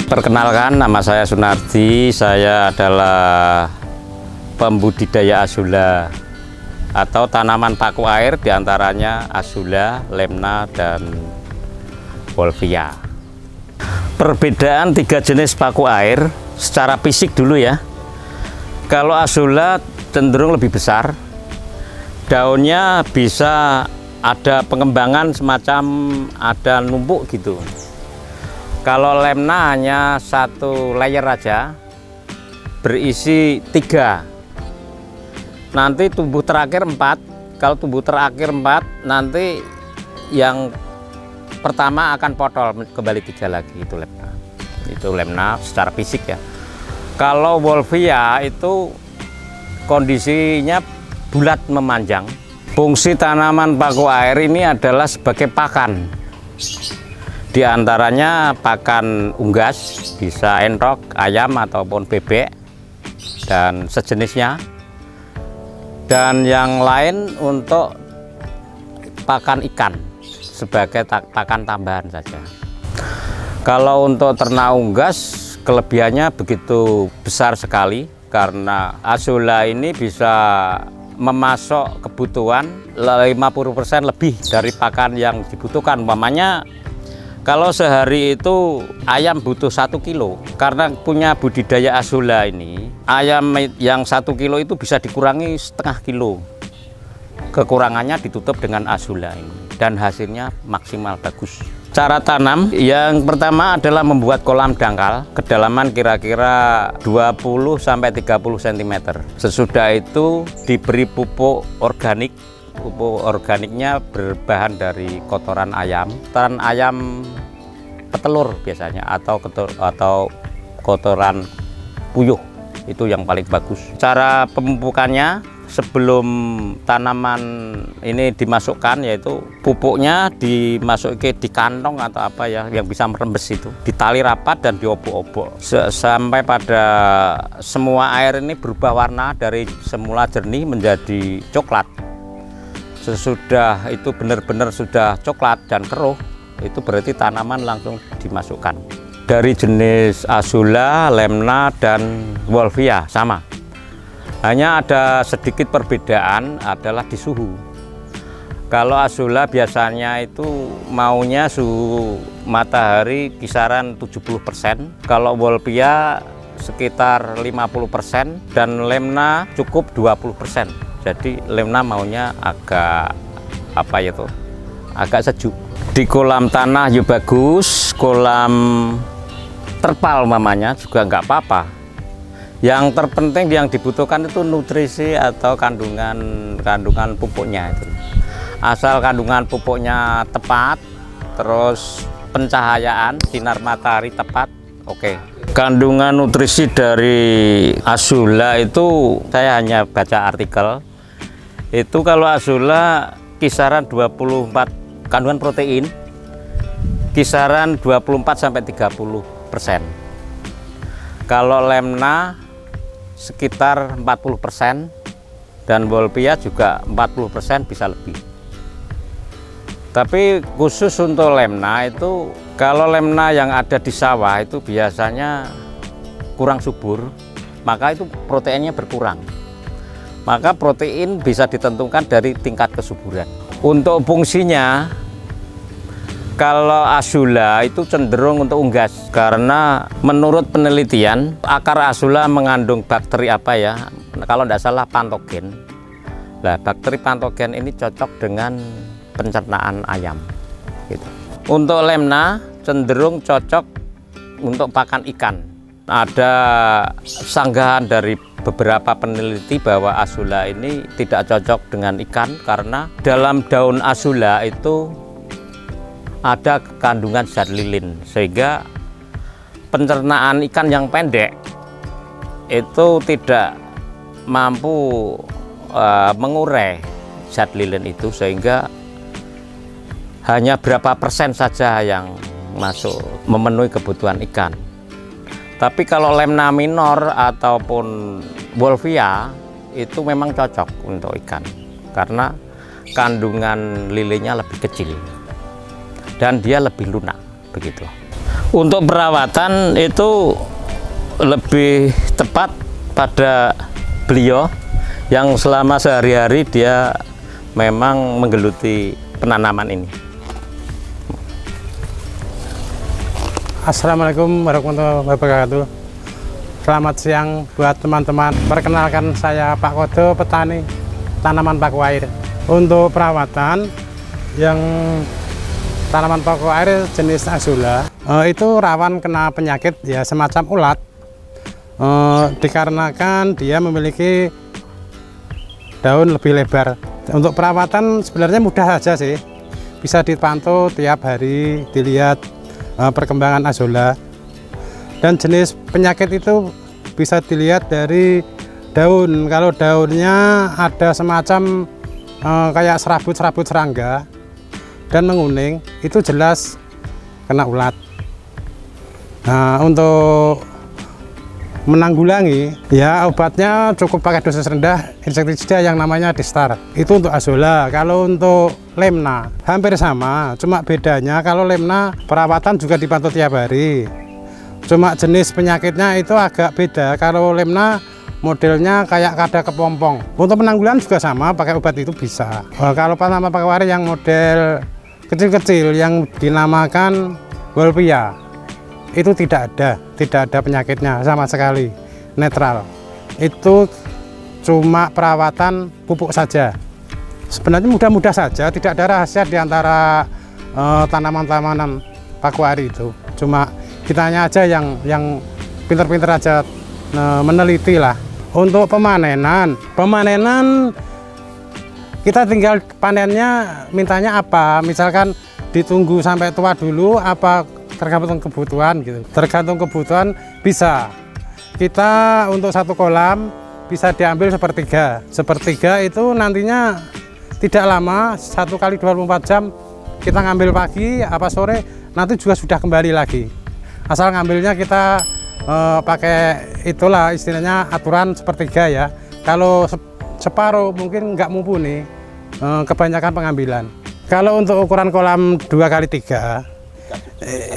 Perkenalkan, nama saya Sunardi. Saya adalah pembudidaya azula atau tanaman paku air, diantaranya azula, lemna, dan wolffia. Perbedaan tiga jenis paku air secara fisik dulu ya. Kalau azula cenderung lebih besar, daunnya bisa ada pengembangan semacam ada numpuk gitu. Kalau lemna hanya satu layer aja, berisi 3. Nanti tumbuh terakhir 4. Kalau tumbuh terakhir 4, nanti yang pertama akan potol kembali 3 lagi. Itu lemna secara fisik ya. Kalau wolffia itu kondisinya bulat memanjang. Fungsi tanaman paku air ini adalah sebagai pakan. Di antaranya pakan unggas, bisa entok, ayam ataupun bebek dan sejenisnya. Dan yang lain untuk pakan ikan sebagai pakan tambahan saja. Kalau untuk ternak unggas, kelebihannya begitu besar sekali karena azula ini bisa memasok kebutuhan 50% lebih dari pakan yang dibutuhkan. Umpamanya kalau sehari itu ayam butuh 1 kilo, karena punya budidaya azula ini, ayam yang 1 kilo itu bisa dikurangi setengah kilo. Kekurangannya ditutup dengan azula ini dan hasilnya maksimal bagus. Cara tanam yang pertama adalah membuat kolam dangkal, kedalaman kira-kira 20–30 cm. Sesudah itu diberi pupuk organik. Pupuk organiknya berbahan dari kotoran ayam, kotoran ayam petelur biasanya, atau kotoran puyuh, itu yang paling bagus. Cara pemupukannya, sebelum tanaman ini dimasukkan, yaitu pupuknya dimasukkan di kantong atau apa ya yang bisa merembes, itu ditali rapat dan diobok-obok sampai pada semua air ini berubah warna dari semula jernih menjadi coklat. Sesudah itu benar-benar sudah coklat dan keruh, itu berarti tanaman langsung dimasukkan. Dari jenis azula, lemna, dan wolffia sama. Hanya ada sedikit perbedaan adalah di suhu. Kalau azula biasanya itu maunya suhu matahari kisaran 70%, kalau wolffia sekitar 50%, dan lemna cukup 20%. Jadi lemna maunya agak agak sejuk. Di kolam tanah ya bagus, kolam terpal mamanya juga nggak apa-apa. Yang terpenting yang dibutuhkan itu nutrisi atau kandungan pupuknya itu. Asal kandungan pupuknya tepat, terus pencahayaan sinar matahari tepat, oke. Kandungan nutrisi dari azula itu saya hanya baca artikel. Itu kalau azula kisaran 24, kandungan protein kisaran 24–30%. Kalau lemna sekitar 40%, dan wolffia juga 40% bisa lebih. Tapi khusus untuk lemna itu, kalau lemna yang ada di sawah itu biasanya kurang subur, maka itu proteinnya berkurang. Maka protein bisa ditentukan dari tingkat kesuburan. Untuk fungsinya, kalau azula itu cenderung untuk unggas, karena menurut penelitian akar azula mengandung bakteri kalau tidak salah patogen. Nah, bakteri patogen ini cocok dengan pencernaan ayam. Gitu. Untuk lemna cenderung cocok untuk pakan ikan. Ada sanggahan dari beberapa peneliti bahwa azula ini tidak cocok dengan ikan karena dalam daun azula itu ada kandungan zat lilin, sehingga pencernaan ikan yang pendek itu tidak mampu mengurai zat lilin itu, sehingga hanya berapa persen saja yang masuk memenuhi kebutuhan ikan. Tapi kalau lemna minor ataupun wolffia itu memang cocok untuk ikan karena kandungan lilinnya lebih kecil dan dia lebih lunak begitu. Untuk perawatan itu lebih tepat pada beliau yang selama sehari-hari dia memang menggeluti penanaman ini. Assalamualaikum warahmatullahi wabarakatuh. Selamat siang buat teman-teman. Perkenalkan saya Pak Kodo, petani tanaman paku air. Untuk perawatan yang tanaman paku air jenis azula itu rawan kena penyakit ya semacam ulat, dikarenakan dia memiliki daun lebih lebar. Untuk perawatan sebenarnya mudah saja sih, bisa dipantau tiap hari, dilihat perkembangan azula. Dan jenis penyakit itu bisa dilihat dari daun. Kalau daunnya ada semacam kayak serabut-serabut serangga dan menguning, itu jelas kena ulat. Nah, untuk menanggulangi ya obatnya cukup pakai dosis rendah insektisida yang namanya Distar. Itu untuk azula. Kalau untuk lemna hampir sama, cuma bedanya kalau lemna perawatan juga dipantau tiap hari. Cuma jenis penyakitnya itu agak beda. Kalau lemna modelnya kayak kada kepompong. Untuk penanggulangan juga sama, pakai obat itu bisa. Kalau tanaman paku air yang model kecil-kecil yang dinamakan Wolfia, itu tidak ada penyakitnya sama sekali, netral. Itu cuma perawatan pupuk saja. Sebenarnya mudah-mudah saja, tidak ada rahasia di antara tanaman-tanaman paku air itu. Cuma kitanya aja yang pinter-pinter aja meneliti lah. Untuk pemanenan kita tinggal panennya mintanya apa, misalkan ditunggu sampai tua dulu apa, tergantung kebutuhan gitu. Tergantung kebutuhan bisa kita untuk satu kolam bisa diambil sepertiga itu nantinya tidak lama, 1 kali 24 jam kita ngambil pagi apa sore nanti juga sudah kembali lagi, asal ngambilnya kita pakai itulah istilahnya aturan sepertiga ya. Kalau separuh mungkin nggak mumpuni, kebanyakan pengambilan. Kalau untuk ukuran kolam 2x3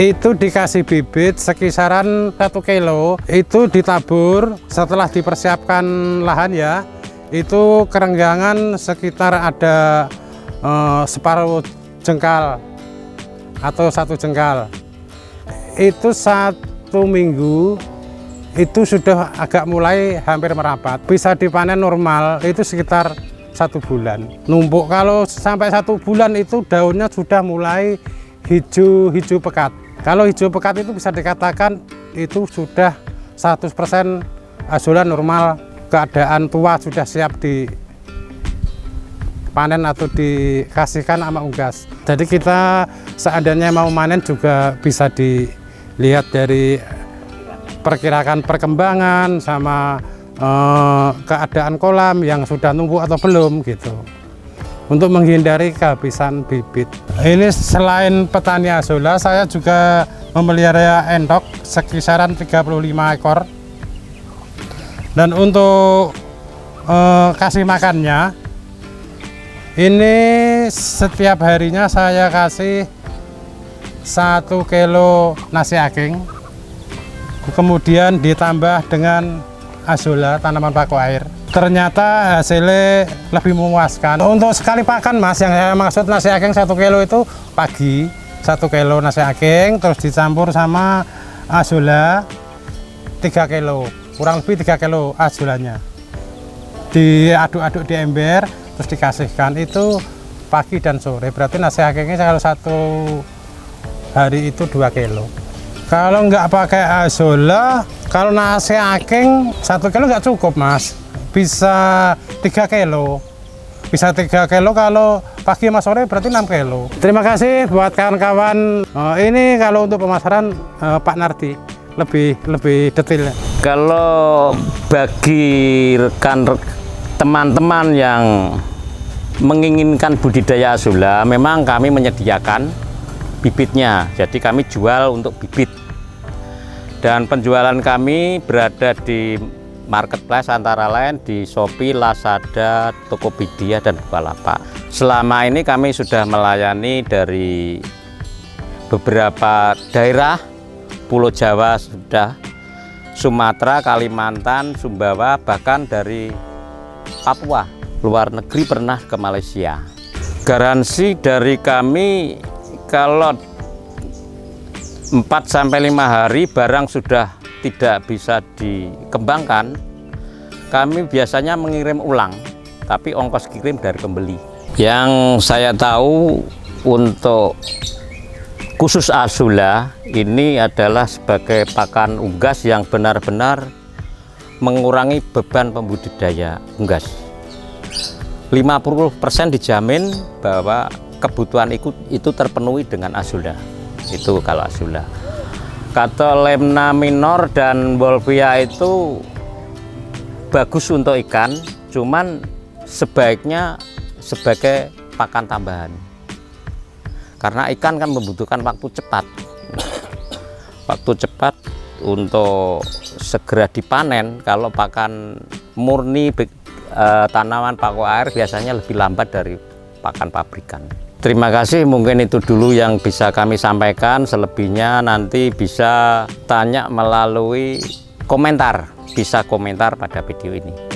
itu dikasih bibit sekisaran 1 kilo, itu ditabur setelah dipersiapkan lahan ya. Itu kerenggangan sekitar ada separuh jengkal atau 1 jengkal. Itu 1 minggu itu sudah agak mulai hampir merapat, bisa dipanen normal itu sekitar 1 bulan. Numpuk kalau sampai 1 bulan itu daunnya sudah mulai hijau pekat. Kalau hijau pekat itu bisa dikatakan itu sudah 100% azula normal, keadaan tua, sudah siap dipanen atau dikasihkan sama unggas. Jadi kita seandainya mau panen juga bisa dilihat dari perkirakan perkembangan sama keadaan kolam yang sudah numpuk atau belum gitu, untuk menghindari kehabisan bibit. Ini selain petani azula, saya juga memelihara entok sekisaran 35 ekor. Dan untuk kasih makannya, ini setiap harinya saya kasih 1 kilo nasi aking, kemudian ditambah dengan azula tanaman paku air. Ternyata hasilnya lebih memuaskan. Untuk sekali pakan mas, yang saya maksud nasi aking 1 kilo itu pagi 1 kilo nasi aking, terus dicampur sama azula 3 kilo, kurang lebih 3 kilo azulanya, diaduk-aduk di ember terus dikasihkan itu pagi dan sore. Berarti nasi akingnya kalau 1 hari itu 2 kilo. Kalau nggak pakai azula, kalau nasi aking 1 kilo nggak cukup mas, bisa 3 kilo. Bisa 3 kilo kalau pagi sama sore berarti 6 kilo. Terima kasih buat kawan-kawan. Ini kalau untuk pemasaran Pak Nardi lebih detail. Kalau bagi rekan teman-teman yang menginginkan budidaya azula, memang kami menyediakan bibitnya, jadi kami jual untuk bibit. Dan penjualan kami berada di marketplace antara lain di Shopee, Lazada, Tokopedia, dan Bukalapak. Selama ini kami sudah melayani dari beberapa daerah Pulau Jawa sudah, Sumatera, Kalimantan, Sumbawa, bahkan dari Papua, luar negeri pernah ke Malaysia. Garansi dari kami kalau 4-5 hari barang sudah tidak bisa dikembangkan, kami biasanya mengirim ulang, tapi ongkos kirim dari pembeli. Yang saya tahu untuk khusus Azula ini adalah sebagai pakan unggas yang benar-benar mengurangi beban pembudidaya unggas. 50% dijamin bahwa kebutuhan itu terpenuhi dengan Azula. Itu kalau Azula. Kata Lemna minor dan Wolffia itu bagus untuk ikan, cuman sebaiknya sebagai pakan tambahan. Karena ikan kan membutuhkan waktu cepat. Waktu cepat untuk segera dipanen. Kalau pakan murni tanaman paku air biasanya lebih lambat dari pakan pabrikan. Terima kasih, mungkin itu dulu yang bisa kami sampaikan. Selebihnya nanti bisa tanya melalui komentar. Bisa komentar pada video ini.